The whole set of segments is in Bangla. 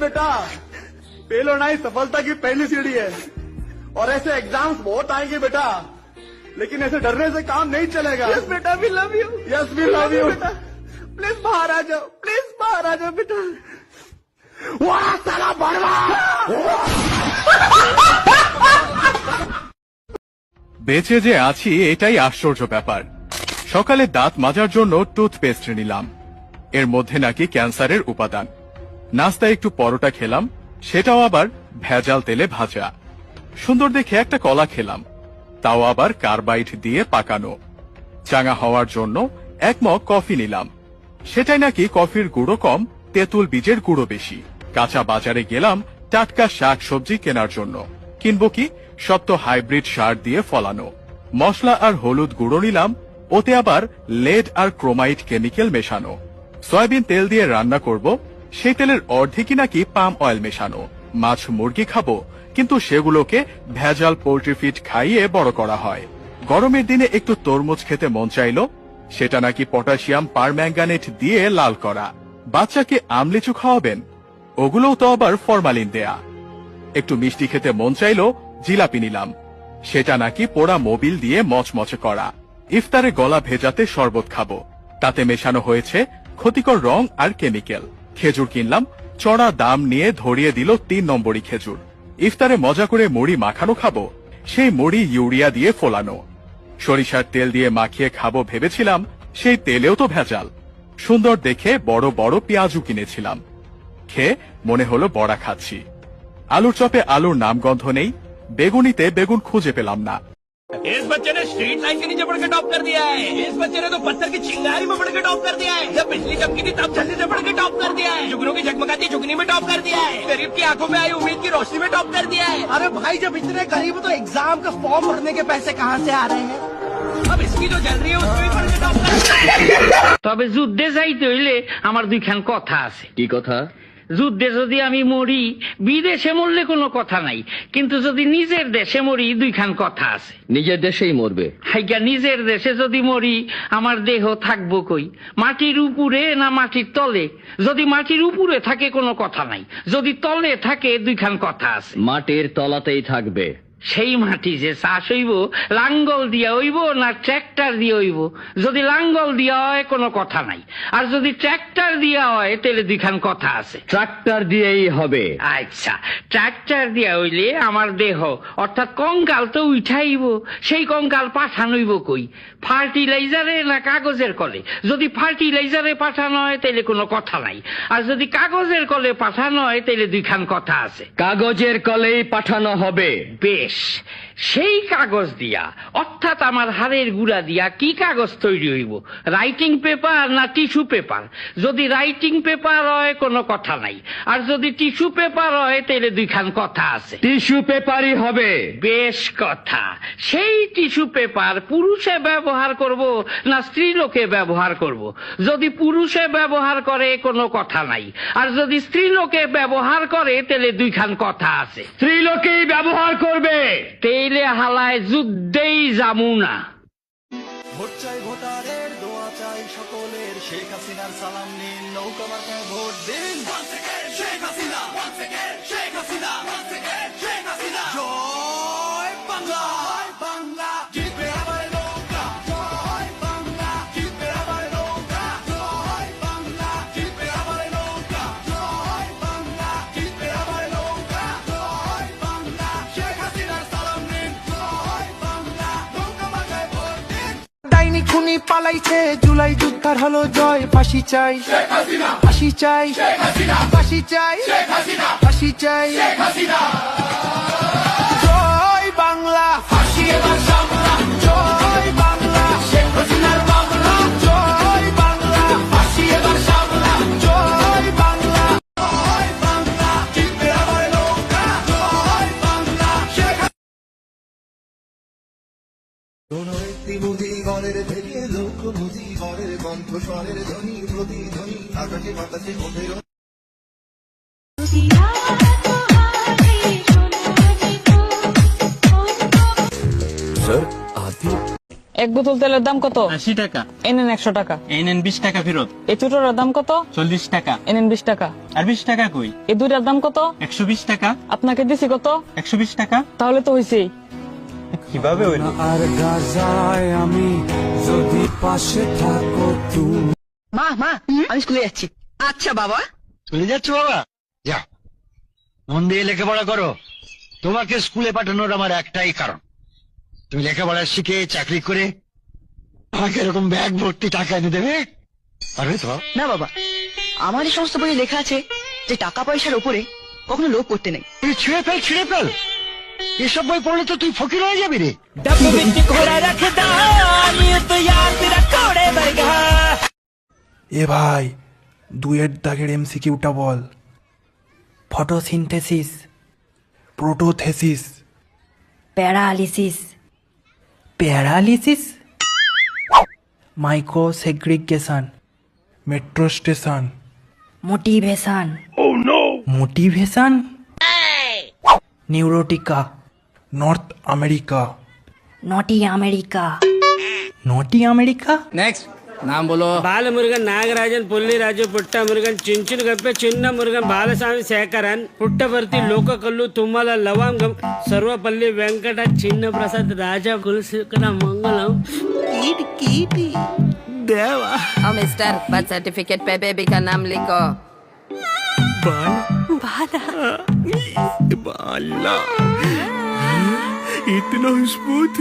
बेटा, फेल होना ही सफलता की पहली सीढ़ी है और ऐसे एग्जाम्स बहुत आएंगे बेटा, लेकिन ऐसे डरने से काम नहीं चलेगा। यस बेटा, we love you. Yes we love you. बेटा प्लीज बाहर आ जाओ, प्लीज बाहर आ जाओ बेटा। वाह साला बड़वा। বেঁচে যে আছি এটাই আশ্চর্য ব্যাপার। সকালে দাঁত মাজার জন্য টুথপেস্ট নিলাম, এর মধ্যে নাকি ক্যান্সারের উপাদান। নাস্তায় একটু পরোটা খেলাম, সেটাও আবার ভেজাল তেলে ভাজা। সুন্দর দেখে একটা কলা খেলাম, তাও আবার কার্বাইড দিয়ে পাকানো। চাঙা হওয়ার জন্য এক মগ কফি নিলাম, সেটাই নাকি কফির গুঁড়ো কম, তেঁতুল বীজের গুঁড়ো বেশি। কাঁচা বাজারে গেলাম টাটকা শাক সবজি কেনার জন্য, কিনবো কি সব তো হাইব্রিড সার দিয়ে ফলানো। মশলা আর হলুদ গুঁড়ো নিলাম, ওতে আবার লেড আর ক্রোমাইট কেমিক্যাল মেশানো। সয়াবিন তেল দিয়ে রান্না করব, সেই তেলের অর্ধেকই নাকি পাম অয়েল মেশানো। মাছ মুরগি খাবো, কিন্তু সেগুলোকে ভেজাল পোল্ট্রি ফিড খাইয়ে বড় করা হয়। গরমের দিনে একটু তরমুজ খেতে মন চাইলো, সেটা নাকি পটাশিয়াম পারম্যাঙ্গানেট দিয়ে লাল করা। বাচ্চাকে আমলিচু খাওয়াবেন, ওগুলোও তো আবার ফরমালিন দেয়া। একটু মিষ্টি খেতে মন চাইলো, জিলাপি নিলাম, সেটা নাকি পোড়া মোবিল দিয়ে মচমচে করা। ইফতারে গলা ভেজাতে শরবত খাবো, তাতে মেশানো হয়েছে ক্ষতিকর রং আর কেমিক্যাল। খেজুর কিনলাম, চড়া দাম নিয়ে ধরিয়ে দিল 3 নম্বরই খেজুর। ইফতারে মজা করে মুড়ি মাখানো খাবো, সেই মুড়ি ইউরিয়া দিয়ে ফোলানো। সরিষার তেল দিয়ে মাখিয়ে খাবো ভেবেছিলাম, সেই তেলেও তো ভেজাল। সুন্দর দেখে বড় বড় পেঁয়াজু কিনেছিলাম, খেয়ে মনে হলো বড়া খাচ্ছি। আলুর চপে আলুর নামগন্ধ নেই, বেগুনিতে বেগুন খুঁজে পেলাম না। इस बच्चे ने स्ट्रीट लाइट के नीचे पड़ के टॉप कर दिया है। इस बच्चे ने तो पत्थर की चिंगारी में पड़ के टॉप कर दिया है। जब बिजली चमकी थी तब छल्ली से पड़ के टॉप कर दिया है। जुगनू की झकमकाती झुगनी में टॉप कर दिया है। गरीब की आंखों में आई उम्मीद की रोशनी में टॉप कर दिया है। अरे भाई जब इतने गरीब हो तो एग्जाम का फॉर्म भरने के पैसे कहाँ से आ रहे हैं? अब इसकी जो जल रही है उसमें भी पड़ के टॉप कर दिया है। তবে যুদ্ধে যাইতে হইলে আমার দুইখান কথা আছে। কি কথা? যুদ্ধে যদি আমি মরি, বিদেশে মরলে কোনো কথা নাই, কিন্তু যদি নিজের দেশে মরি দুইখান কথা আছে। নিজের দেশেই মরবে? হাইগা নিজের দেশে যদি মরি আমার দেহ থাকবো কই, মাটির উপরে না মাটির তলে? যদি মাটির উপরে থাকে কোনো কথা নাই, যদি তলে থাকে দুইখান কথা আছে। মাটির তলাতেই থাকবে। সেই মাটি যে চাষ হইব লাঙ্গল দিয়া হইব না ট্র্যাক্টর দিয়ে হইব? যদি লাঙ্গল দিয়া হয় কোনো কথা নাই, আর যদি ট্র্যাক্টর দিয়া হয় তাহলে দুইখান কথা আছে। ট্রাক্টর দিয়েই হবে। আচ্ছা, ট্র্যাক্টর দিয়া হইলে আমার দেহ অর্থাৎ কঙ্কাল তো উঠাইব, সেই কঙ্কাল পাঠানোইব কই? ফার্টিলাইজারে না কাগজের কলে? যদি ফার্টিলাইজারে পাঠানো হয় তাহলে কোনো কথা নাই, আর যদি কাগজের কলে পাঠানো হয় তাহলে দুইখান কথা আছে। কাগজের কলেই পাঠানো হবে। বেশ, সেই কাগজ দিয়া অর্থাৎ আমার হাড়ের গুড়া দিয়া কি কাগজ তৈরি হইব? রাইটিং পেপার না টিস্যু পেপার? যদি রাইটিং পেপার হয় কোনো কথা নাই, আর যদি টিস্যু পেপার হয় তাহলে দুইখান কথা আছে। টিস্যু পেপারই হবে। বেশ কথা, সেই টিস্যু পেপার পুরুষে ব্যবহার করব না স্ত্রী লোকে ব্যবহার করব? যদি পুরুষে ব্যবহার করে কোনো কথা নাই, আর যদি স্ত্রী লোকে ব্যবহার করে তাহলে দুইখান কথা আছে। স্ত্রী লোকেই ব্যবহার করবে। তেইলে হালায় যুদ্ধেই যামু না। ভোট চাই ভোটারের, দোয়া চাই সকলের, শেখ হাসিনার সালাম নিন, নৌকা মার্কায় ভোট দিন। শেখ হাসিনা, শেখ হাসিনা, শেখ হাসিনা। জয় বাংলা, বাংলা জিতবে আবার নৌকা। জয় বাংলা জিতবে আবার নৌকা। জয় বাংলা জিতবে আবার নৌকা। জয় বাংলা জিতবে আবার নৌকা। জয় বাংলা শেখ হাসিনার সালাম নিন। জয় বাংলা নৌকা মার্কায় ভোট দিন। ডাইনি খুনি পালাইছে, জুলাই যুদ্ধার হলো জয়। ফাঁসি চাই শেখ হাসিনা, ফাঁসি চাই শেখ হাসিনা, ফাঁসি চাই শেখ হাসিনা, ফাঁসি চাই শেখ হাসিনা। জয় বাংলা, ফাঁসি এবার সামলা। জয় বাংলা, শেখ হাসিনার বাংলা। জয় বাংলা, ফাঁসি এবার সামলা। জয় বাংলা, জয় বাংলা জিতবে আবার নৌকা। জয় বাংলা শেখ কোনো একটি মুজিবরের থেকে লোক মুজিবরের কণ্ঠস্বরের ধ্বনি প্রতিধ্বনি আকাশে বাতাসে ওঠে। এক বোতল তেলের দাম কত? 80 টাকা। এনেন 100 টাকা। এই নেন 20 টাকা ফেরত। এই ছোটটার দাম কত? 40 টাকা। এনেন 20 টাকা। আর 20 টাকা কই? এই দুইটার দাম কত? 120 টাকা। আপনাকে দিছি কত? 120 টাকা। তাহলে তো হইছেই। কিভাবে হইল? আর গাজায় আমি যদি পাশে থাকো তুমি। মা আমি স্কুলে যাচ্ছি। আচ্ছা বাবা। চলে যাচ্ছ বাবা? যাও, মন দিয়ে লেখাপড়া করো। তোমাকে স্কুলে পাঠানোর আমার একটাই কারণ, তুমি লেখাপড়া শিখে চাকরি করে আমাকে এরকম ব্যাগ ভর্তি টাকা এনে দেবে, পারবে তো? না বাবা, আমার এই সমস্ত বইয়ে লেখা আছে যে টাকা পয়সার উপরে কখনো লোভ করতে নেই। তুই ছিঁড়ে ফেল এসব বই পড়লে তো তুই ফকির হয়ে যাবি রে। এ ভাই, দুয়ের দাগের এমসিকিউটা বল। ফটোসিনথেসিস, প্রোটোথেসিস, paralysis, paralysis, microsegregation, metro station, motivation, motivation, নিউরোটিকা, North America, naughty America, naughty America. Next নাম বলো। బాలమురుగన్ నాగరాజన్ పుల్లిరాజు పుట్ట మురుగన్ చించులు గప్పే చిన్న మురుగన్ బాలస్వామి శేఖరన్ పుట్టవర్తి లోకకల్లు తుమ్మల లవాంగం సర్వపల్లి వెంకట చిన్న ప్రసాద్ రాజా కులశేఖర మంగళం కీటి కీటి దేవా। मिस्टर बर्थ सर्टिफिकेट पे बेबी का नाम लिखो। बाला इतना स्मूथ।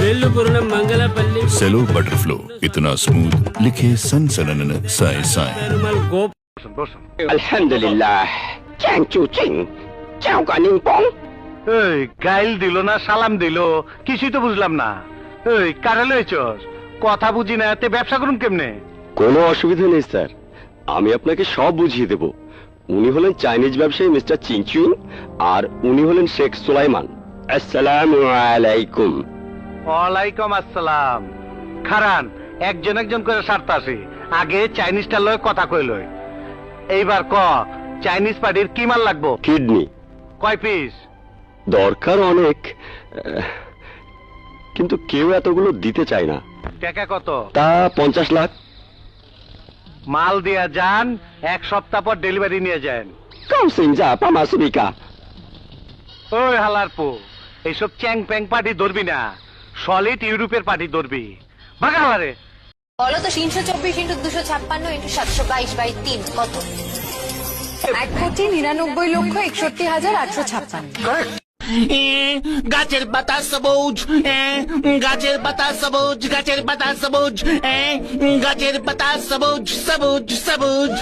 వెల్లుపురం మంగళపల్లి सेलो बटरफ्लो इतना स्मूथ, लिखे सन सनन साए साए। పెరుమల్ గోప్ আলহামদুলিল্লাহ। চ্যাং চু চিং চাও কানিং পং। এই গাইল দিল না সালাম দিল, কিছুই তো বুঝলাম না। এই কারে লইছস? কথা বুঝি না, তে ব্যবসা করুন কেমনে? কোনো অসুবিধা নেই স্যার, আমি আপনাকে সব বুঝিয়ে দেব। উনি হলেন চাইনিজ ব্যবসায়ী মিস্টার চিংচুং, আর উনি হলেন শেখ সুলাইমান। আসসালামু আলাইকুম। ওয়ালাইকুম আসসালাম। খারান, একজন করে সারতে আসি, আগে চাইনিজটার লয় কথা কই লই। এইবার ক, চাইনিজ পার্টির কি মাল লাগবো? কিডনি কয় পিস? দরকার অনেক, কিন্তু কেউ এতগুলো দিতে চায় না। টাকা কত? তা 50 লাখ। মাল দিয়া যান, এক সপ্তাহ পর ডেলিভারি নিয়ে যান। কাউসিনজা পামাসুবিকা। ওই হালারপু, এইসব চ্যাং প্যাং পার্টি ধরবি না, সলিড ইউরোপের পার্টি ধরবি। ভাগা হালারে। বলো তো 324 ইন্টু 256 ইন্টু 722/3 কত? 1,99,61,856। গাছের পাতা সবুজ, গাছের পাতা সবুজ, গাছের পাতা সবুজ, গাছের পাতা সবুজ সবুজ সবুজ।